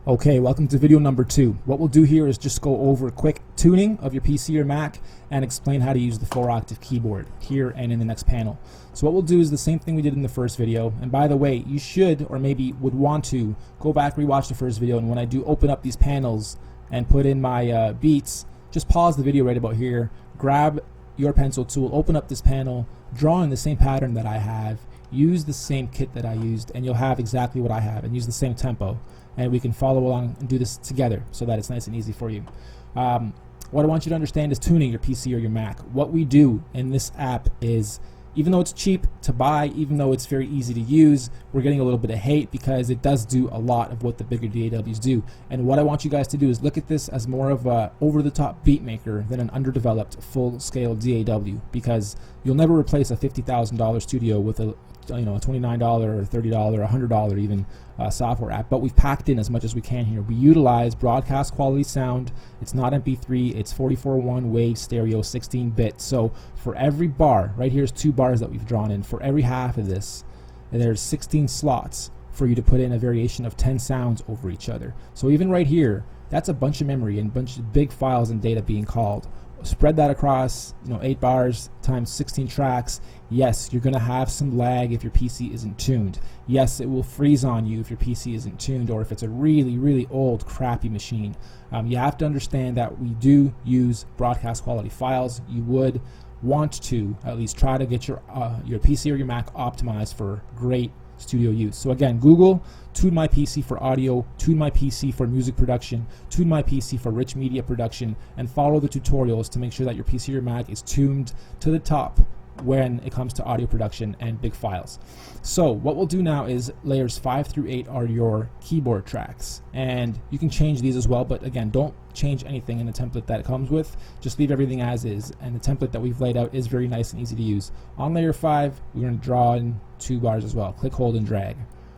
Okay, welcome to video number 2. What we'll do here is just go over quick tuning of your PC or Mac and explain how to use the 4-octave keyboard here and in the next panel. So what we'll do is the same thing we did in the first video. And by the way, you should or maybe would want to go back, rewatch the first video, and when I do open up these panels and put in my beats, just pause the video right about here, grab your pencil tool, open up this panel, draw in the same pattern that I have, use the same kit that I used, and you'll have exactly what I have, and use the same tempo. And we can follow along and do this together so that it's nice and easy for you. What I want you to understand is tuning your PC or your Mac. What we do in this app is, even though it's cheap to buy, even though it's very easy to use, we're getting a little bit of hate because it does do a lot of what the bigger DAWs do. And what I want you guys to do is look at this as more of a over-the-top beat maker than an underdeveloped full-scale DAW, because you'll never replace a $50,000 studio with a $29 or $30 or $100 even software app. But we've packed in as much as we can here. We utilize broadcast quality sound. It's not MP3, it's 44.1 wave stereo 16-bit. So for every bar, right here's 2 bars that we've drawn in, for every half of this, and there's 16 slots for you to put in a variation of 10 sounds over each other. So even right here, that's a bunch of memory and a bunch of big files and data being called. Spread that across 8 bars times 16 tracks. Yes, you're going to have some lag if your PC isn't tuned. Yes, it will freeze on you if your PC isn't tuned, or if it's a really old crappy machine. You have to understand that we do use broadcast quality files. You would want to at least try to get your PC or your Mac optimized for great studio use. So again, Google tune my PC for audio, tune my PC for music production, tune my PC for rich media production, and follow the tutorials to make sure that your PC or your Mac is tuned to the top when it comes to audio production and big files. So what we'll do now is layers 5 through 8 are your keyboard tracks, and you can change these as well, but again, don't change anything in the template that it comes with. Just leave everything as is, and the template that we've laid out is very nice and easy to use. On layer 5, we're going to draw in 2 bars as well. Click, hold, and drag.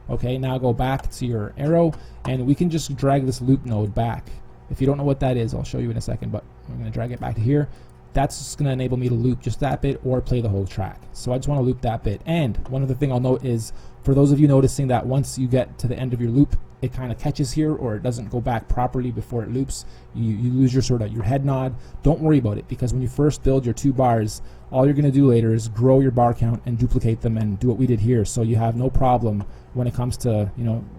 Okay, now go back to your arrow, and we can just drag this loop node back. If you don't know what that is, I'll show you in a second, but I'm going to drag it back to here. That's just going to enable me to loop just that bit or play the whole track. So I just want to loop that bit. And one other thing I'll note is, for those of you noticing that once you get to the end of your loop, it kind of catches here, or it doesn't go back properly before it loops, you lose your head nod. Don't worry about it, because when you first build your 2 bars, all you're going to do later is grow your bar count and duplicate them and do what we did here. So you have no problem when it comes to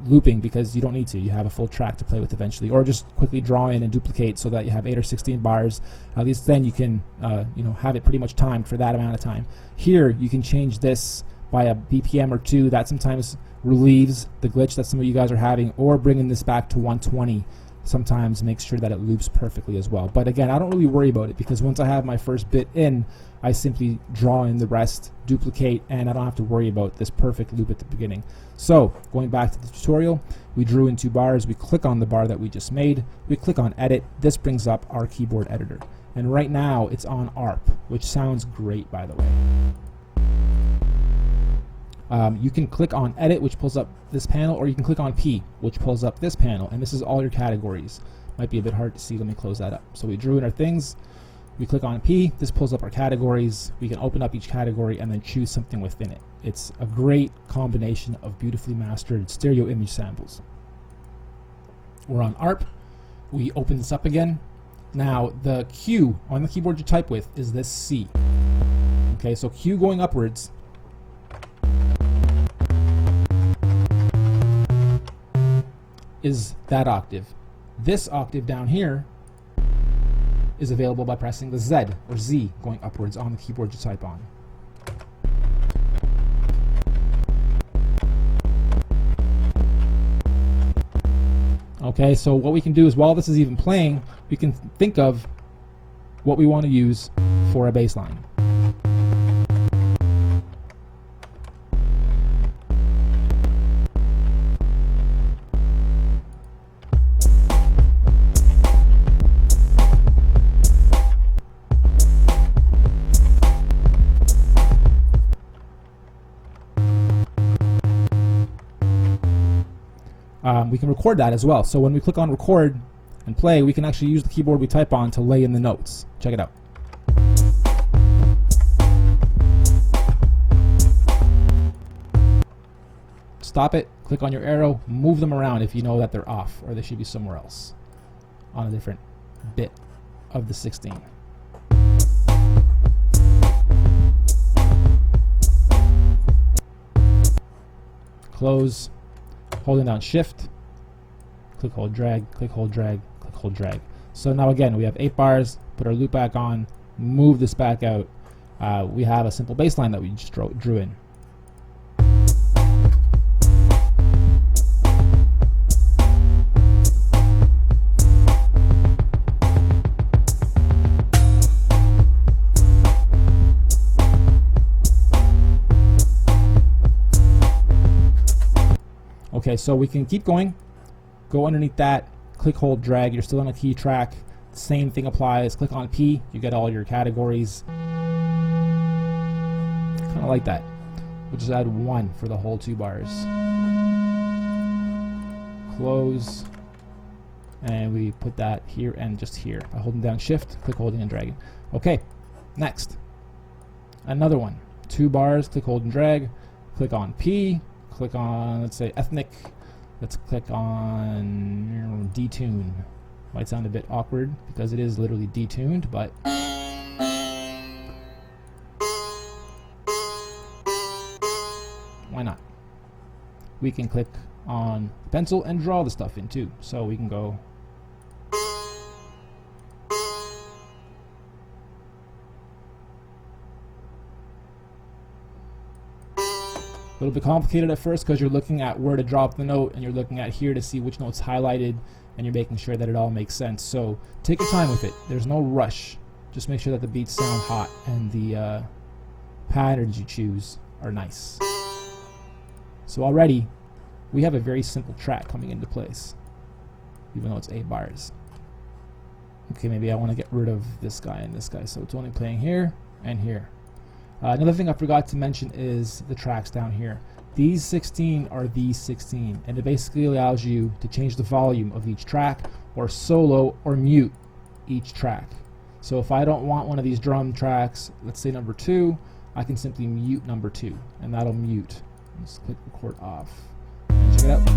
looping, because you don't need to. You have a full track to play with eventually, or just quickly draw in and duplicate so that you have 8 or 16 bars. At least then you can have it pretty much timed for that amount of time. Here you can change this by a BPM or 2. That sometimes relieves the glitch that some of you guys are having, or bringing this back to 120 sometimes makes sure that it loops perfectly as well. But again, I don't really worry about it, because once I have my first bit in, I simply draw in the rest, duplicate, and I don't have to worry about this perfect loop at the beginning. So going back to the tutorial, we drew in 2 bars, we click on the bar that we just made, we click on edit. This brings up our keyboard editor, and right now it's on ARP, which sounds great, by the way. You can click on edit, which pulls up this panel, or you can click on P, which pulls up this panel, and this is all your categories. Might be a bit hard to see. Let me close that up. So we drew in our things, we click on P, this pulls up our categories. We can open up each category and then choose something within it. It's a great combination of beautifully mastered stereo image samples. We're on ARP. We open this up again. Now the Q on the keyboard you type with is this C. Okay, so Q going upwards is that octave. This octave down here is available by pressing the Z or Z going upwards on the keyboard you type on. Okay, so what we can do is, while this is even playing, we can think of what we want to use for a bass line. We can record that as well. So when we click on record and play, we can actually use the keyboard we type on to lay in the notes. Check it out. stop it, click on your arrow, move them around if you know that they're off or they should be somewhere else on a different bit of the 16. Close, holding down shift, click, hold, drag, click, hold, drag, click, hold, drag. So now again, we have 8 bars, put our loop back on, move this back out. We have a simple bass line that we just drew in. Okay, so we can keep going, go underneath that, click, hold, drag, you're still on a key track. Same thing applies, click on P, you get all your categories. Kind of like that. We'll just add 1 for the whole 2 bars. Close, and we put that here and just here by holding down shift, click, holding, and dragging. Okay, next. Another one. 2 bars, click, hold, and drag, click on P, click on, let's say, ethnic. Let's click on detune. Might sound a bit awkward because it is literally detuned, but why not? We can click on pencil and draw the stuff in too. So we can go a little bit complicated at first because you're looking at where to drop the note and you're looking at here to see which note's highlighted and you're making sure that it all makes sense. So take your time with it. There's no rush. Just make sure that the beats sound hot and the patterns you choose are nice. So already we have a very simple track coming into place, even though it's 8 bars. Okay, maybe I want to get rid of this guy and this guy, so it's only playing here and here. Another thing I forgot to mention is the tracks down here. These 16 are these 16, and it basically allows you to change the volume of each track or solo or mute each track. So if I don't want one of these drum tracks, let's say number 2, I can simply mute number 2, and that'll mute. Let's click record off. Check it out.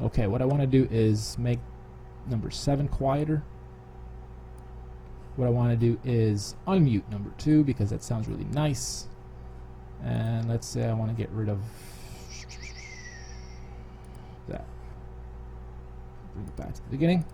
Okay, what I want to do is make number 7 quieter. What I want to do is unmute number 2 because that sounds really nice. And let's say I want to get rid of that. Bring it back to the beginning.